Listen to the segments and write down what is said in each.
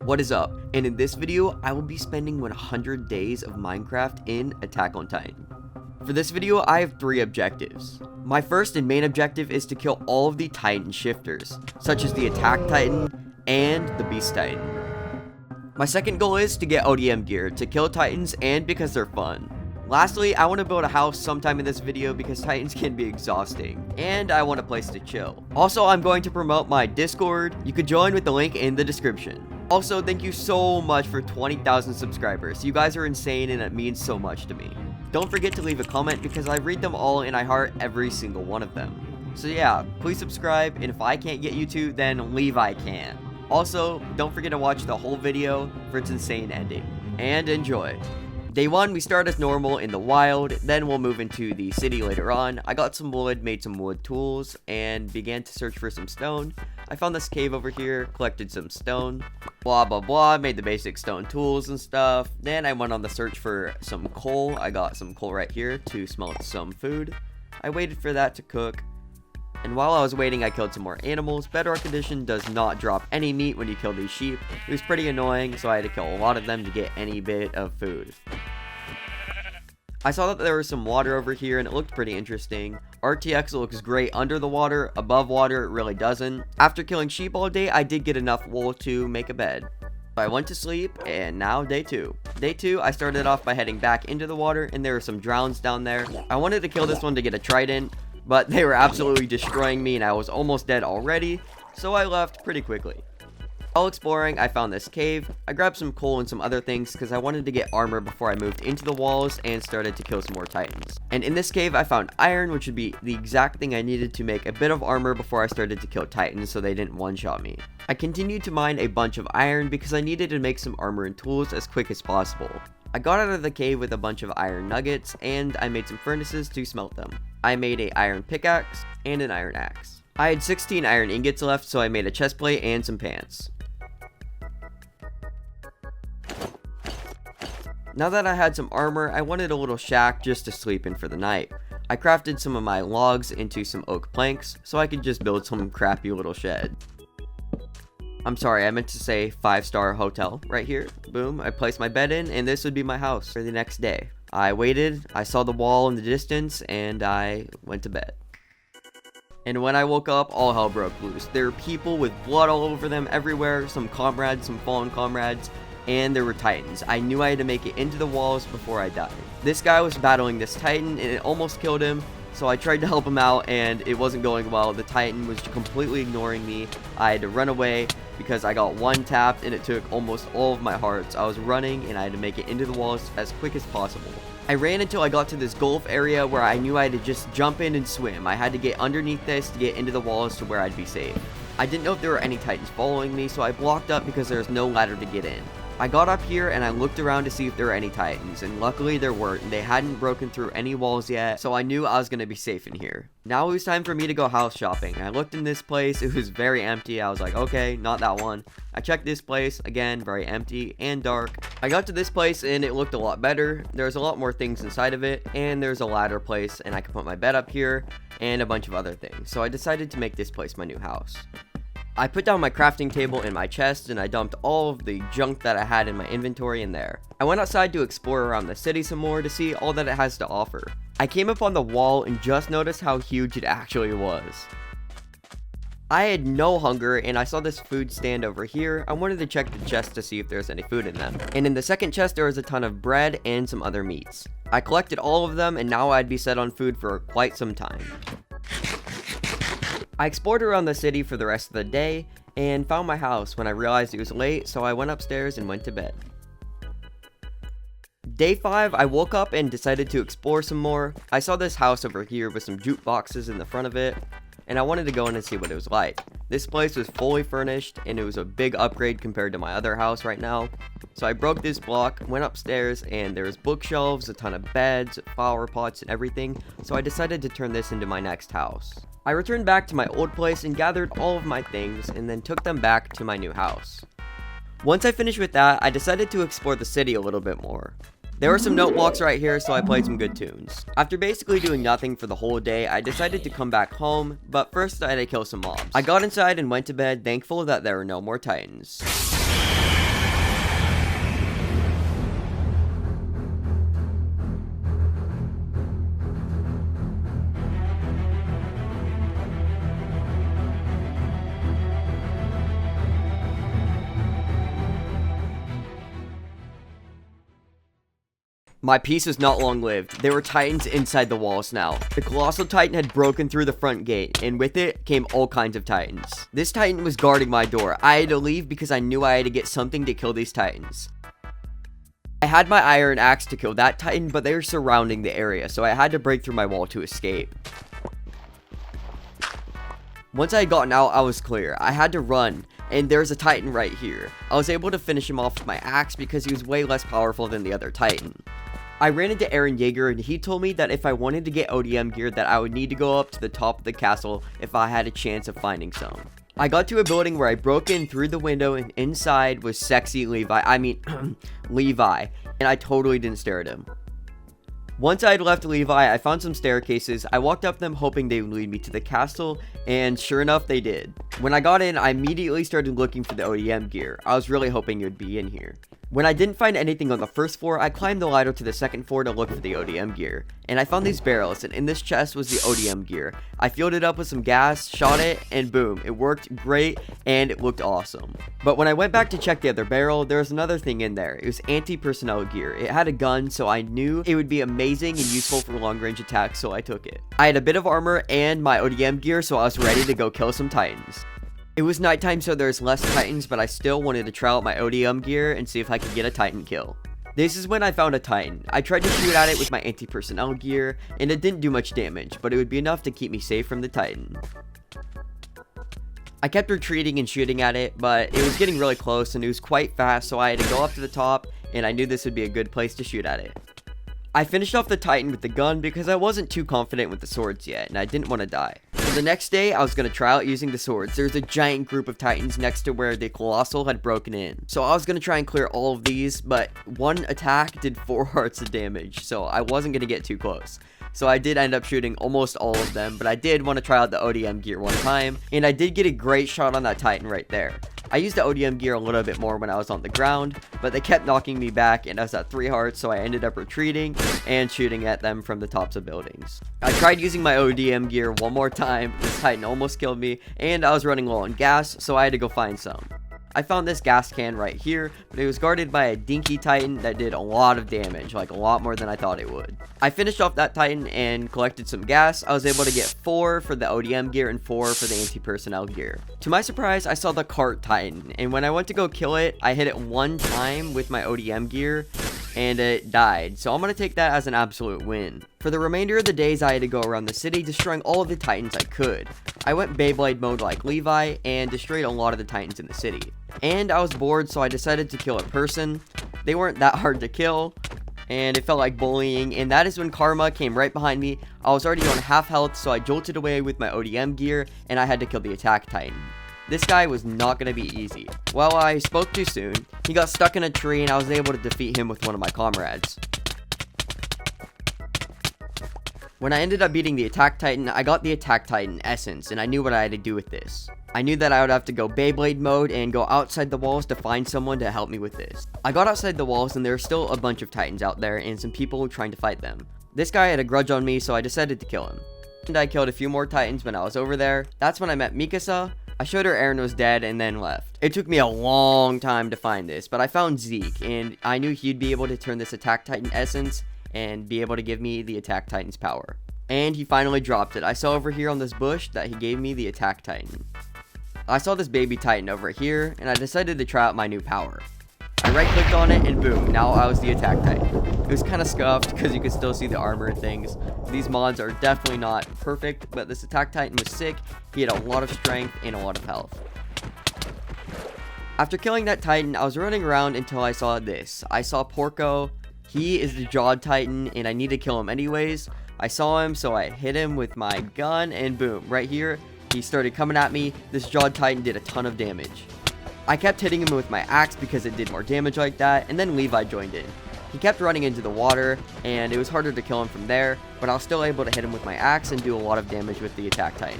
What is up? And in this video, I will be spending 100 days of Minecraft in Attack on Titan. For this video, I have 3 objectives. My first and main objective is to kill all of the Titan shifters, such as the Attack Titan and the Beast Titan. My second goal is to get ODM gear, to kill Titans and because they're fun. Lastly, I want to build a house sometime in this video because Titans can be exhausting, and I want a place to chill. Also, I'm going to promote my Discord. You could join with the link in the description. Also, thank you so much for 20,000 subscribers. You guys are insane and it means so much to me. Don't forget to leave a comment because I read them all and I heart every single one of them. So yeah, please subscribe, and if I can't get you to, then leave I can. Also, don't forget to watch the whole video for its insane ending. And enjoy. Day 1, we start as normal in the wild, then we'll move into the city later on. I got some wood, made some wood tools, and began to search for some stone. I found this cave over here, collected some stone, blah blah blah, made the basic stone tools and stuff. Then I went on the search for some coal. I got some coal right here to smelt some food. I waited for that to cook. And while I was waiting, I killed some more animals. Bedrock Edition does not drop any meat when you kill these sheep. It was pretty annoying, so I had to kill a lot of them to get any bit of food. I saw that there was some water over here and it looked pretty interesting. RTX looks great under the water, above water it really doesn't. After killing sheep all day, I did get enough wool to make a bed. I went to sleep, and now day 2. Day 2, I started off by heading back into the water, and there were some drowns down there. I wanted to kill this one to get a trident, but they were absolutely destroying me and I was almost dead already, so I left pretty quickly. While exploring, I found this cave. I grabbed some coal and some other things because I wanted to get armor before I moved into the walls and started to kill some more titans. And in this cave, I found iron, which would be the exact thing I needed to make a bit of armor before I started to kill titans so they didn't one-shot me. I continued to mine a bunch of iron because I needed to make some armor and tools as quick as possible. I got out of the cave with a bunch of iron nuggets, and I made some furnaces to smelt them. I made an iron pickaxe and an iron axe. I had 16 iron ingots left, so I made a chest plate and some pants. Now that I had some armor, I wanted a little shack just to sleep in for the night. I crafted some of my logs into some oak planks, so I could just build some crappy little shed. I'm sorry, I meant to say 5-star hotel right here. Boom, I placed my bed in, and this would be my house for the next day. I waited, I saw the wall in the distance, and I went to bed. And when I woke up, all hell broke loose. There were people with blood all over them everywhere, some comrades, some fallen comrades, and there were titans. I knew I had to make it into the walls before I died. This guy was battling this titan, and it almost killed him. So I tried to help him out and it wasn't going well. The Titan was completely ignoring me. I had to run away because I got one tapped and it took almost all of my hearts. I was running and I had to make it into the walls as quick as possible. I ran until I got to this gulf area where I knew I had to just jump in and swim. I had to get underneath this to get into the walls to where I'd be safe. I didn't know if there were any Titans following me, so I blocked up because there was no ladder to get in. I got up here and I looked around to see if there were any Titans, and luckily there weren't. They hadn't broken through any walls yet, so I knew I was going to be safe in here. Now it was time for me to go house shopping. I looked in this place, it was very empty. I was like, okay, not that one. I checked this place, again, very empty and dark. I got to this place and it looked a lot better. There's a lot more things inside of it, and there's a ladder place, and I could put my bed up here, and a bunch of other things. So I decided to make this place my new house. I put down my crafting table in my chest and I dumped all of the junk that I had in my inventory in there. I went outside to explore around the city some more to see all that it has to offer. I came up on the wall and just noticed how huge it actually was. I had no hunger and I saw this food stand over here. I wanted to check the chest to see if there's any food in them. And in the second chest there was a ton of bread and some other meats. I collected all of them and now I'd be set on food for quite some time. I explored around the city for the rest of the day, and found my house when I realized it was late, so I went upstairs and went to bed. Day 5, I woke up and decided to explore some more. I saw this house over here with some jukeboxes in the front of it, and I wanted to go in and see what it was like. This place was fully furnished, and it was a big upgrade compared to my other house right now. So I broke this block, went upstairs, and there was bookshelves, a ton of beds, flower pots, and everything, so I decided to turn this into my next house. I returned back to my old place and gathered all of my things and then took them back to my new house. Once I finished with that, I decided to explore the city a little bit more. There were some note blocks right here, so I played some good tunes. After basically doing nothing for the whole day, I decided to come back home, but first I had to kill some mobs. I got inside and went to bed, thankful that there were no more Titans. My peace was not long-lived. There were titans inside the walls now. The colossal titan had broken through the front gate, and with it came all kinds of titans. This titan was guarding my door. I had to leave because I knew I had to get something to kill these titans. I had my iron axe to kill that titan, but they were surrounding the area, so I had to break through my wall to escape. Once I had gotten out, I was clear. I had to run, and there's a titan right here. I was able to finish him off with my axe because he was way less powerful than the other titan. I ran into Aaron Yeager, and he told me that if I wanted to get ODM gear, that I would need to go up to the top of the castle if I had a chance of finding some. I got to a building where I broke in through the window, and inside was sexy Levi, and I totally didn't stare at him. Once I had left Levi, I found some staircases. I walked up them hoping they would lead me to the castle, and sure enough, they did. When I got in, I immediately started looking for the ODM gear. I was really hoping it would be in here. When I didn't find anything on the first floor, I climbed the ladder to the second floor to look for the ODM gear. And I found these barrels, and in this chest was the ODM gear. I filled it up with some gas, shot it, and boom, it worked great, and it looked awesome. But when I went back to check the other barrel, there was another thing in there. It was anti-personnel gear. It had a gun, so I knew it would be amazing and useful for long-range attacks, so I took it. I had a bit of armor and my ODM gear, so I was ready to go kill some titans. It was nighttime, so there's less titans, but I still wanted to try out my ODM gear and see if I could get a titan kill. This is when I found a titan. I tried to shoot at it with my anti-personnel gear, and it didn't do much damage, but it would be enough to keep me safe from the titan. I kept retreating and shooting at it, but it was getting really close and it was quite fast, so I had to go up to the top, and I knew this would be a good place to shoot at it. I finished off the titan with the gun because I wasn't too confident with the swords yet, and I didn't want to die. So the next day, I was going to try out using the swords. There's a giant group of titans next to where the colossal had broken in. So I was going to try and clear all of these, but one attack did 4 hearts of damage, so I wasn't going to get too close. So I did end up shooting almost all of them, but I did want to try out the ODM gear one time, and I did get a great shot on that titan right there. I used the ODM gear a little bit more when I was on the ground, but they kept knocking me back, and I was at 3 hearts, so I ended up retreating and shooting at them from the tops of buildings. I tried using my ODM gear one more time. This titan almost killed me, and I was running low on gas, so I had to go find some. I found this gas can right here, but it was guarded by a dinky titan that did a lot of damage, like a lot more than I thought it would. I finished off that titan and collected some gas. I was able to get 4 for the ODM gear and 4 for the anti-personnel gear. To my surprise, I saw the cart titan, and when I went to go kill it, I hit it one time with my ODM gear, and it died, so I'm going to take that as an absolute win. For the remainder of the days, I had to go around the city destroying all of the titans I could. I went Beyblade mode like Levi and destroyed a lot of the titans in the city. And I was bored, so I decided to kill a person. They weren't that hard to kill, and it felt like bullying, and that is when Karma came right behind me. I was already on half health, so I jolted away with my ODM gear, and I had to kill the attack titan. This guy was not going to be easy. Well, I spoke too soon. He got stuck in a tree, and I was able to defeat him with one of my comrades. When I ended up beating the attack titan, I got the attack titan essence, and I knew what I had to do with this. I knew that I would have to go Beyblade mode and go outside the walls to find someone to help me with this. I got outside the walls, and there were still a bunch of titans out there and some people trying to fight them. This guy had a grudge on me, so I decided to kill him. And I killed a few more titans when I was over there. That's when I met Mikasa. I showed her Aaron was dead and then left. It took me a long time to find this, but I found Zeke, and I knew he'd be able to turn this attack titan essence and be able to give me the attack titan's power. And he finally dropped it. I saw over here on this bush that he gave me the attack titan. I saw this baby titan over here, and I decided to try out my new power. I right clicked on it, and boom, now I was the attack titan. It was kind of scuffed because you could still see the armor and things. These mods are definitely not perfect, but this attack titan was sick. He had a lot of strength and a lot of health. After killing that titan, I was running around until I saw this. I saw Porco. He is the jawed titan, and I need to kill him anyways. I saw him, so I hit him with my gun, and boom, right here, he started coming at me. This jawed titan did a ton of damage. I kept hitting him with my axe because it did more damage like that, and then Levi joined in. He kept running into the water, and it was harder to kill him from there, but I was still able to hit him with my axe and do a lot of damage with the attack titan.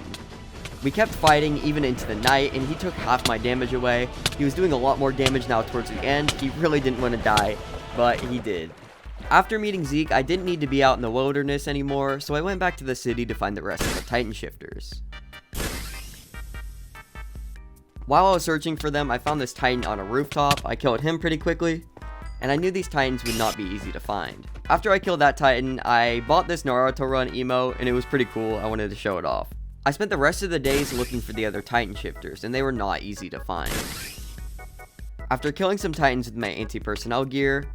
We kept fighting even into the night, and he took half my damage away. He was doing a lot more damage now towards the end. He really didn't want to die, but he did. After meeting Zeke, I didn't need to be out in the wilderness anymore, so I went back to the city to find the rest of the Titan shifters. While I was searching for them, I found this Titan on a rooftop. I killed him pretty quickly, and I knew these Titans would not be easy to find. After I killed that Titan, I bought this Naruto run emote, and it was pretty cool. I wanted to show it off. I spent the rest of the days looking for the other Titan shifters, and they were not easy to find. After killing some Titans with my anti-personnel gear,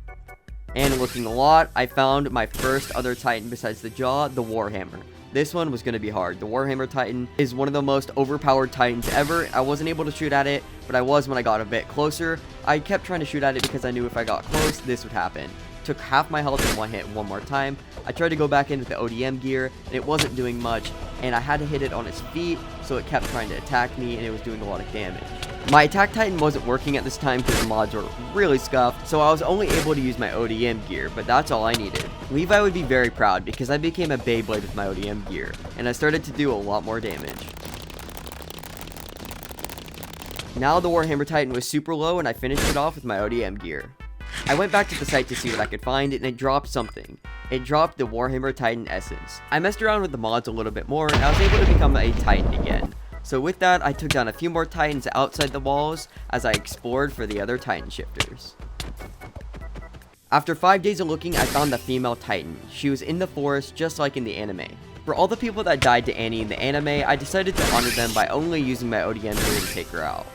and looking a lot, I found my first other Titan besides the Jaw, the Warhammer. This one was going to be hard. The Warhammer Titan is one of the most overpowered Titans ever. I wasn't able to shoot at it, but I was when I got a bit closer. I kept trying to shoot at it because I knew if I got close, this would happen. Took half my health in one hit one more time. I tried to go back into the ODM gear, and it wasn't doing much, and I had to hit it on its feet, so it kept trying to attack me, and it was doing a lot of damage. My attack Titan wasn't working at this time because the mods were really scuffed, so I was only able to use my ODM gear, but that's all I needed. Levi would be very proud because I became a Beyblade with my ODM gear, and I started to do a lot more damage. Now the Warhammer Titan was super low, and I finished it off with my ODM gear. I went back to the site to see what I could find, and it dropped something. It dropped the Warhammer Titan Essence. I messed around with the mods a little bit more, and I was able to become a Titan again. So with that, I took down a few more Titans outside the walls as I explored for the other Titan shifters. After 5 days of looking, I found the female Titan. She was in the forest just like in the anime. For all the people that died to Annie in the anime, I decided to honor them by only using my ODM gear to take her out.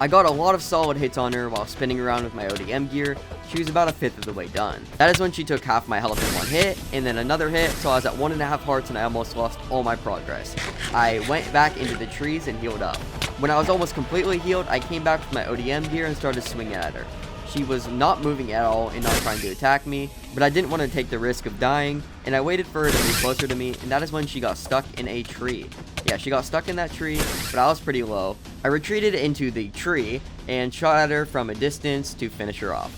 I got a lot of solid hits on her while spinning around with my ODM gear. She was about a fifth of the way done. That is when she took half my health in one hit, and then another hit, so I was at 1.5 hearts and I almost lost all my progress. I went back into the trees and healed up. When I was almost completely healed, I came back with my ODM gear and started swinging at her. She was not moving at all and not trying to attack me, but I didn't want to take the risk of dying, and I waited for her to move closer to me, and that is when she got stuck in a tree. Yeah, she got stuck in that tree, but I was pretty low. I retreated into the tree and shot at her from a distance to finish her off.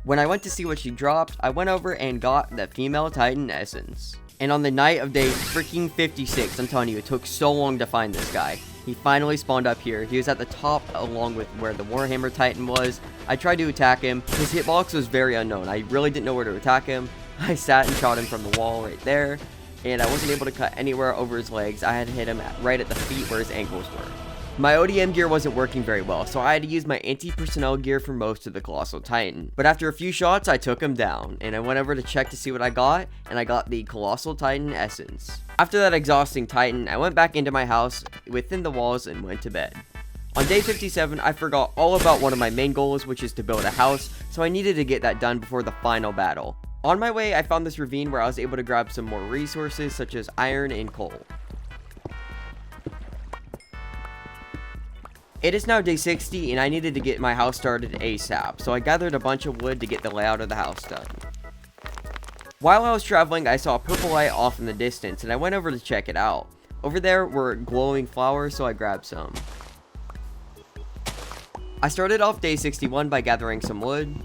When I went to see what she dropped, I went over and got the female Titan Essence. And on the night of day freaking 56, I'm telling you, it took so long to find this guy. He finally spawned up here. He was at the top along with where the Warhammer Titan was. I tried to attack him. His hitbox was very unknown. I really didn't know where to attack him. I sat and shot him from the wall right there, and I wasn't able to cut anywhere over his legs. I had to hit him right at the feet where his ankles were. My ODM gear wasn't working very well, so I had to use my anti-personnel gear for most of the Colossal Titan. But after a few shots, I took him down, and I went over to check to see what I got, and I got the Colossal Titan Essence. After that exhausting Titan, I went back into my house within the walls and went to bed. On day 57, I forgot all about one of my main goals, which is to build a house, so I needed to get that done before the final battle. On my way, I found this ravine where I was able to grab some more resources, such as iron and coal. It is now day 60, and I needed to get my house started ASAP, so I gathered a bunch of wood to get the layout of the house done. While I was traveling, I saw a purple light off in the distance, and I went over to check it out. Over there were glowing flowers, so I grabbed some. I started off day 61 by gathering some wood,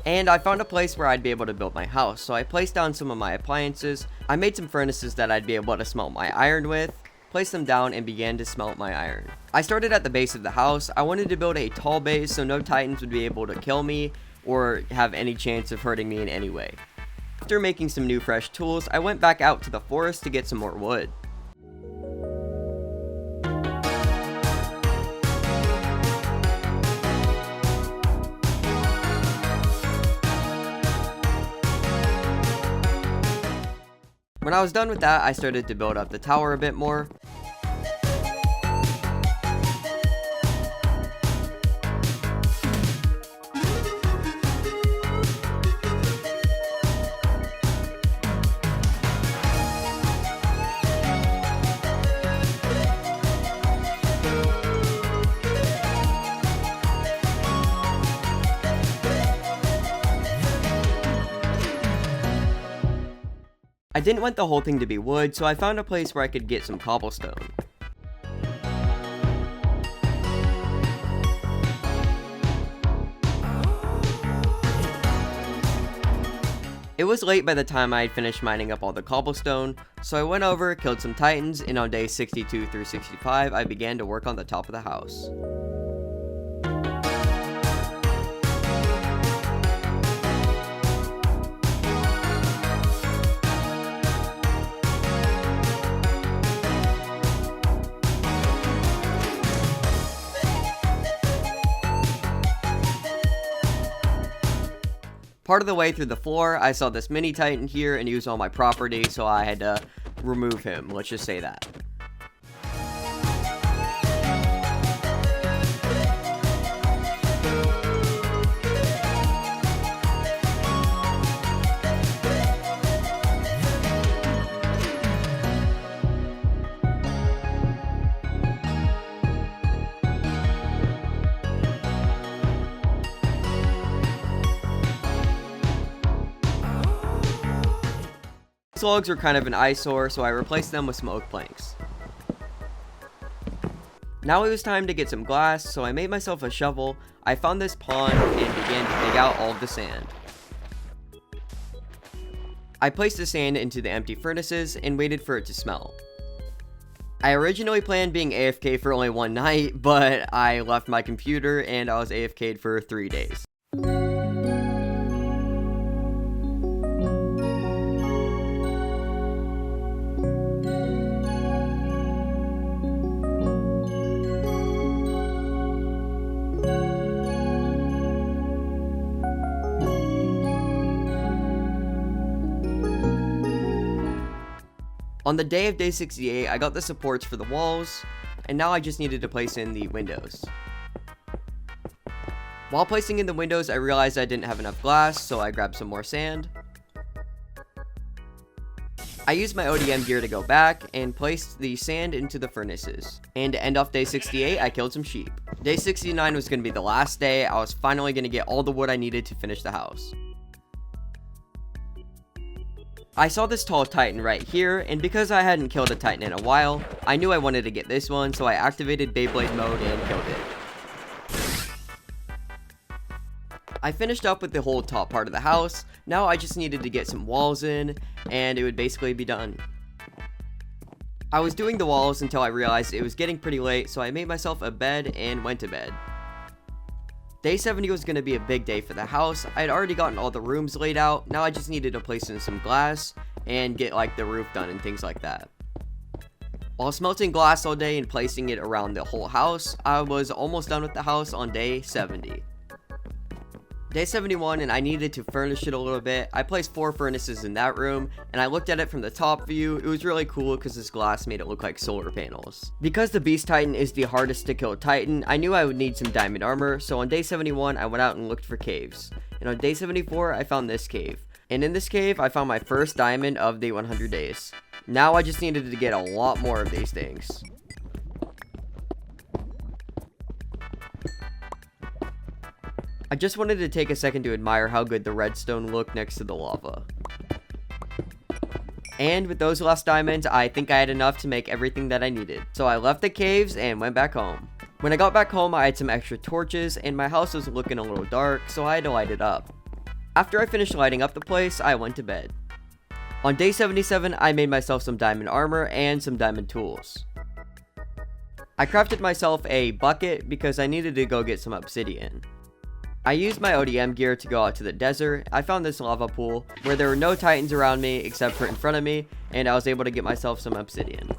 and I found a place where I'd be able to build my house, so I placed down some of my appliances. I made some furnaces that I'd be able to smelt my iron with, placed them down, and began to smelt my iron. I started at the base of the house. I wanted to build a tall base so no Titans would be able to kill me or have any chance of hurting me in any way. After making some new fresh tools, I went back out to the forest to get some more wood. When I was done with that, I started to build up the tower a bit more. I didn't want the whole thing to be wood, so I found a place where I could get some cobblestone. It was late by the time I had finished mining up all the cobblestone, so I went over, killed some Titans, and on days 62 through 65, I began to work on the top of the house. Part of the way through the floor, I saw this mini Titan here, and he was on my property, so I had to remove him, let's just say that. These logs were kind of an eyesore, so I replaced them with some oak planks. Now it was time to get some glass, so I made myself a shovel. I found this pond and began to dig out all of the sand. I placed the sand into the empty furnaces and waited for it to smell. I originally planned being AFK for only one night, but I left my computer and I was AFK'd for 3 days. On the day of day 68, I got the supports for the walls, and now I just needed to place in the windows. While placing in the windows, I realized I didn't have enough glass, so I grabbed some more sand. I used my ODM gear to go back and placed the sand into the furnaces. And to end off day 68, I killed some sheep. Day 69 was going to be the last day. I was finally going to get all the wood I needed to finish the house. I saw this tall Titan right here, and because I hadn't killed a Titan in a while, I knew I wanted to get this one, so I activated Beyblade mode and killed it. I finished up with the whole top part of the house. Now I just needed to get some walls in, and it would basically be done. I was doing the walls until I realized it was getting pretty late, so I made myself a bed and went to bed. Day 70 was going to be a big day for the house. I had already gotten all the rooms laid out. Now I just needed to place in some glass and get like the roof done and things like that. While smelting glass all day and placing it around the whole house, I was almost done with the house on day 70. Day 71, and I needed to furnish it a little bit. I placed 4 furnaces in that room, and I looked at it from the top view. It was really cool because this glass made it look like solar panels. Because the Beast Titan is the hardest to kill Titan, I knew I would need some diamond armor, so on day 71, I went out and looked for caves. And on day 74, I found this cave. And in this cave, I found my first diamond of the 100 days. Now I just needed to get a lot more of these things. I just wanted to take a second to admire how good the redstone looked next to the lava. And with those last diamonds, I think I had enough to make everything that I needed. So I left the caves and went back home. When I got back home, I had some extra torches and my house was looking a little dark, so I had to light it up. After I finished lighting up the place, I went to bed. On day 77, I made myself some diamond armor and some diamond tools. I crafted myself a bucket because I needed to go get some obsidian. I used my ODM gear to go out to the desert. I found this lava pool where there were no Titans around me except for in front of me, and I was able to get myself some obsidian.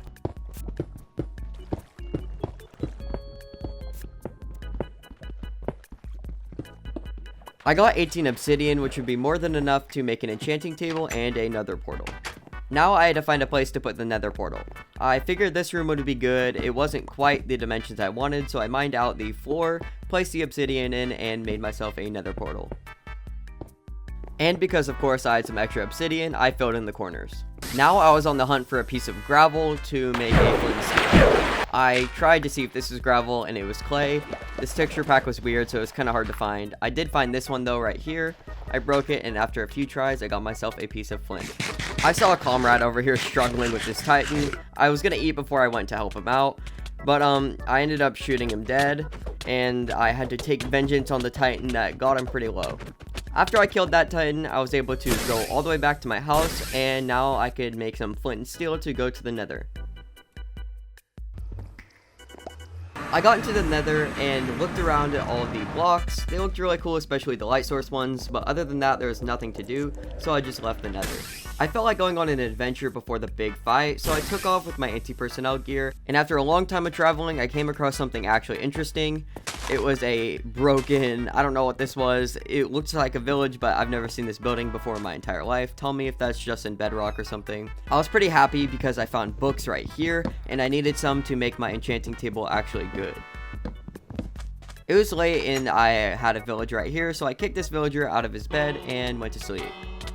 I got 18 obsidian, which would be more than enough to make an enchanting table and a nether portal. Now I had to find a place to put the nether portal. I figured this room would be good. It wasn't quite the dimensions I wanted, so I mined out the floor, placed the obsidian in, and made myself a nether portal. And because of course I had some extra obsidian, I filled in the corners. Now I was on the hunt for a piece of gravel to make a flint and steel. I tried to see if this was gravel and it was clay. This texture pack was weird, so it was kind of hard to find. I did find this one though right here. I broke it, and after a few tries I got myself a piece of flint. I saw a comrade over here struggling with this Titan. I was gonna eat before I went to help him out, but I ended up shooting him dead, and I had to take vengeance on the Titan that got him pretty low. After I killed that Titan, I was able to go all the way back to my house, and now I could make some flint and steel to go to the nether. I got into the nether and looked around at all of the blocks. They looked really cool, especially the light source ones, but other than that there was nothing to do, so I just left the nether. I felt like going on an adventure before the big fight, so I took off with my anti-personnel gear, and after a long time of traveling, I came across something actually interesting. It was a broken, I don't know what this was. It looks like a village, but I've never seen this building before in my entire life. Tell me if that's just in bedrock or something. I was pretty happy because I found books right here, and I needed some to make my enchanting table actually good. It was late and I had a village right here, so I kicked this villager out of his bed and went to sleep.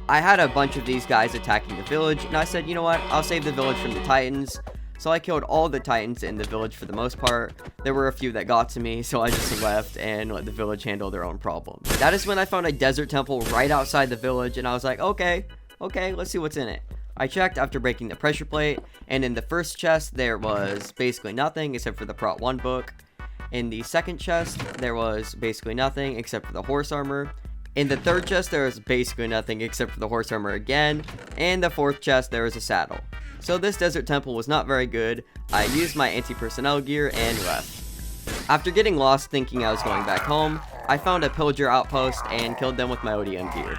I had a bunch of these guys attacking the village, and I said, you know what, I'll save the village from the Titans. So I killed all the Titans in the village for the most part. There were a few that got to me, so I just left and let the village handle their own problems. That is when I found a desert temple right outside the village, and I was like, okay, let's see what's in it. I checked after breaking the pressure plate, and in the first chest, there was basically nothing except for the Prot 1 book. In the second chest, there was basically nothing except for the horse armor. In the third chest, there was basically nothing except for the horse armor again. And the fourth chest, there was a saddle. So this desert temple was not very good. I used my anti-personnel gear and left. After getting lost thinking I was going back home, I found a pillager outpost and killed them with my ODM gear.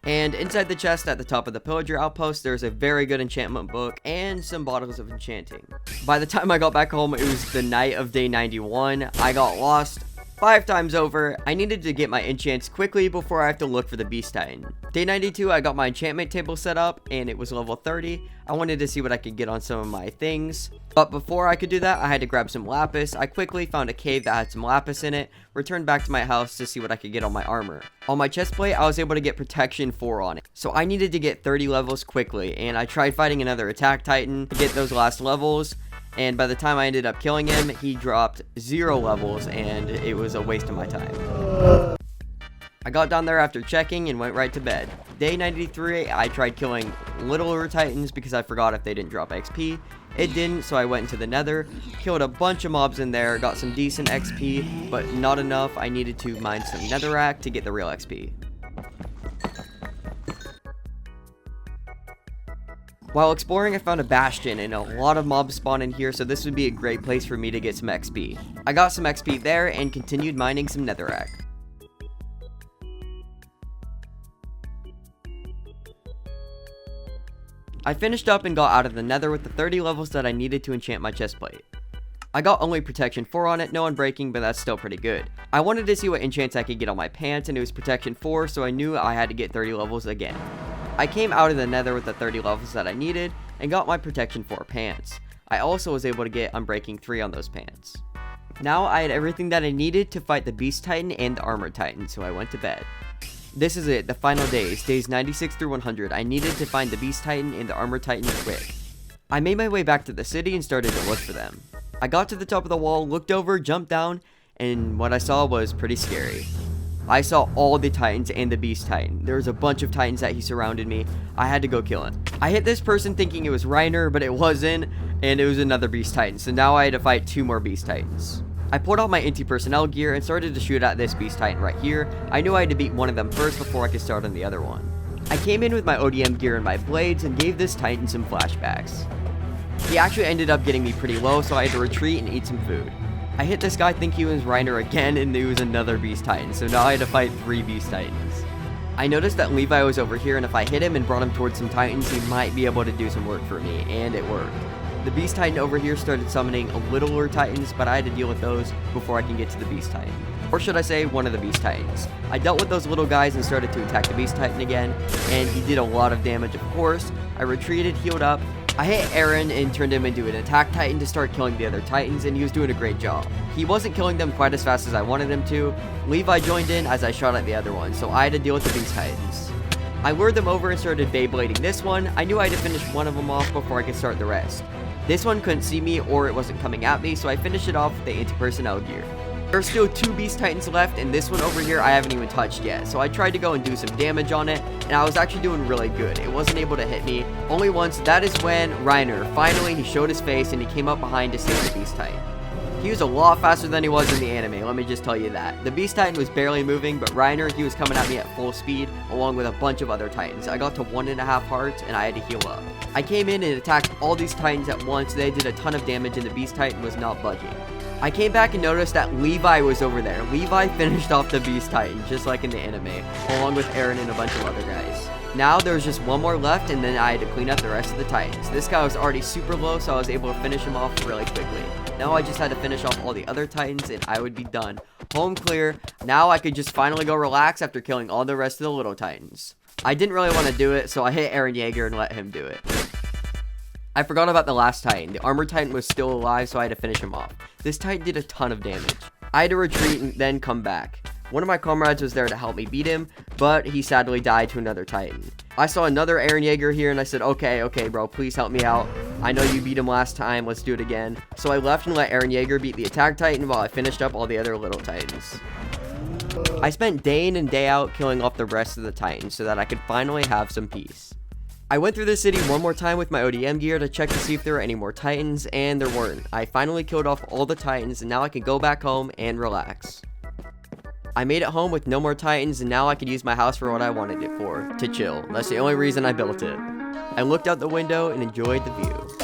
And inside the chest at the top of the pillager outpost, there's a very good enchantment book and some bottles of enchanting. By the time I got back home, it was the night of day 91. I got lost 5 times over. I needed to get my enchants quickly before I have to look for the Beast Titan. Day 92, I got my enchantment table set up and it was level 30. I wanted to see what I could get on some of my things. But before I could do that, I had to grab some lapis. I quickly found a cave that had some lapis in it, returned back to my house to see what I could get on my armor. On my chest plate, I was able to get protection 4 on it. So I needed to get 30 levels quickly, and I tried fighting another attack titan to get those last levels. And by the time I ended up killing him, he dropped 0 levels, and it was a waste of my time. I got down there after checking and went right to bed. Day 93, I tried killing littler titans because I forgot if they didn't drop XP. It didn't, so I went into the nether, killed a bunch of mobs in there, got some decent XP, but not enough. I needed to mine some netherrack to get the real XP. While exploring, I found a bastion, and a lot of mobs spawn in here, so this would be a great place for me to get some XP. I got some XP there, and continued mining some netherrack. I finished up and got out of the nether with the 30 levels that I needed to enchant my chestplate. I got only protection 4 on it, no unbreaking, but that's still pretty good. I wanted to see what enchants I could get on my pants, and it was protection 4, so I knew I had to get 30 levels again. I came out of the nether with the 30 levels that I needed, and got my protection 4 pants. I also was able to get unbreaking 3 on those pants. Now I had everything that I needed to fight the Beast Titan and the Armor Titan, so I went to bed. This is it, the final days, days 96 through 100. I needed to find the Beast Titan and the Armor Titan quick. I made my way back to the city and started to look for them. I got to the top of the wall, looked over, jumped down, and what I saw was pretty scary. I saw all the Titans and the Beast Titan. There was a bunch of Titans that he surrounded me. I had to go kill him. I hit this person thinking it was Reiner, but it wasn't, and it was another Beast Titan. So now I had to fight 2 more Beast Titans. I pulled out my anti-personnel gear and started to shoot at this Beast Titan right here. I knew I had to beat one of them first before I could start on the other one. I came in with my ODM gear and my blades and gave this Titan some flashbacks. He actually ended up getting me pretty low, so I had to retreat and eat some food. I hit this guy thinking he was Reiner again, and it was another Beast Titan, so now I had to fight 3 Beast Titans. I noticed that Levi was over here, and if I hit him and brought him towards some Titans, he might be able to do some work for me, and it worked. The Beast Titan over here started summoning littler Titans, but I had to deal with those before I can get to the Beast Titan. Or should I say, one of the Beast Titans. I dealt with those little guys and started to attack the Beast Titan again, and he did a lot of damage, of course. I retreated, healed up. I hit Aaron and turned him into an attack Titan to start killing the other Titans, and he was doing a great job. He wasn't killing them quite as fast as I wanted him to. Levi joined in as I shot at the other one, so I had to deal with the Beast Titans. I lured them over and started Beyblading this one. I knew I had to finish one of them off before I could start the rest. This one couldn't see me or it wasn't coming at me, so I finished it off with the anti-personnel gear. There are still 2 Beast Titans left, and this one over here I haven't even touched yet, so I tried to go and do some damage on it, and I was actually doing really good. It wasn't able to hit me only once. That is when Reiner, finally, he showed his face and he came up behind to save the Beast Titan. He was a lot faster than he was in the anime, let me just tell you that. The Beast Titan was barely moving, but Reiner, he was coming at me at full speed, along with a bunch of other Titans. I got to 1.5 hearts, and I had to heal up. I came in and attacked all these Titans at once. They did a ton of damage, and the Beast Titan was not budging. I came back and noticed that Levi was over there. Levi finished off the Beast Titan, just like in the anime, along with Aaron and a bunch of other guys. Now there was just one more left, and then I had to clean up the rest of the Titans. This guy was already super low, so I was able to finish him off really quickly. Now I just had to finish off all the other Titans, and I would be done. Home clear. Now I could just finally go relax after killing all the rest of the little titans. I didn't really want to do it, so I hit Eren Yeager and let him do it. I forgot about the last titan. The armor titan was still alive, so I had to finish him off. This titan did a ton of damage. I had to retreat and then come back. One of my comrades was there to help me beat him, but he sadly died to another titan. I saw another Eren Yeager here and I said, okay, bro, please help me out. I know you beat him last time, let's do it again. So I left and let Eren Yeager beat the attack titan while I finished up all the other little titans. I spent day in and day out killing off the rest of the titans so that I could finally have some peace. I went through the city one more time with my ODM gear to check to see if there were any more titans, and there weren't. I finally killed off all the titans and now I can go back home and relax. I made it home with no more titans and now I could use my house for what I wanted it for, to chill. That's the only reason I built it. I looked out the window and enjoyed the view.